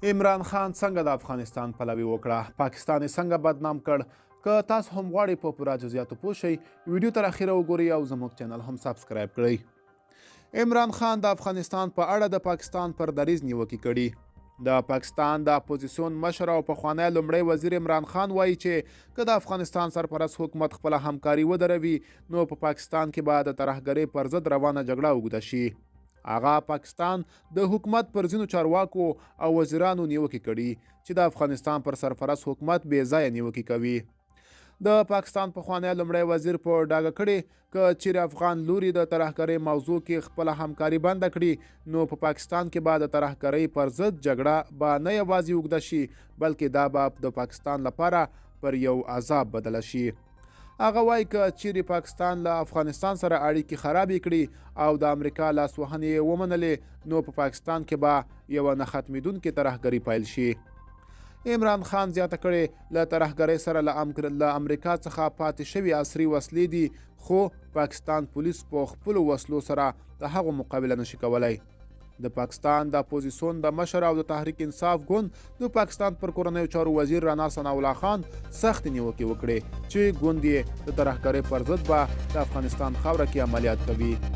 عمران خان څنګه د افغانستان پلوي وکړه؟ پاکستان یې څنګه بدنام کړ؟ که تاسو هم غواړئ په پوره جزئیاتو پوه شئ، ویډیو تر اخره وګورئ او زموږ چینل هم سبسکرایب کړئ. عمران خان د افغانستان په اړه د پاکستان پر دریځ نیوکې کړي. د پاکستان د اپوزیسیون مشر او پخوانی لومړی وزیر عمران خان وایي چې که د افغانستان سرپرست حکومت خپله همکاري ودروي نو په پاکستان کې به د ترهګرۍ پر ضد روانه جګړه اوږده شي. هغه پاکستان د حکومت پر ځینو چارواکو او وزیرانو نیوکې کړي چې د افغانستان پر سرپرست حکومت بې ځایه نیوکې کوي. د پاکستان پخوانی لومړی وزیر په ډاګه کړي که چیرې افغان لوري د ترهګرۍ موضوع کې خپله همکاري بنده کړي نو په پاکستان کې به د ترهګرۍ پر ضد جګړه به نه یوازې اوږده شي بلکې دا به د پاکستان لپاره پر یو عذاب بدله شي. هغه وایي که چیرې پاکستان له افغانستان سره اړیکې خرابې کړي او د امریکا لاسوهنې ومنلې نو په پاکستان کې به یوه نه ختمېدونکې ترهګري پیل شي. عمران خان زیاته کړې له ترهګرۍ سره له امریکا څخه پاتې شوي عصري وسلې دي خو پاکستان پولیس په خپلو وسلو سره د هغو مقابله نشي کولی. د پاکستان د اپوزیسیون د مشر او د تحریک انصاف ګوند د پاکستان پر کورنیو چارو وزیر رانا ثناء الله خان سخت نیوکې وکړې چې ګوند یې د ترهګرۍ پر ضد به د افغانستان خاوره کې عملیات کوي.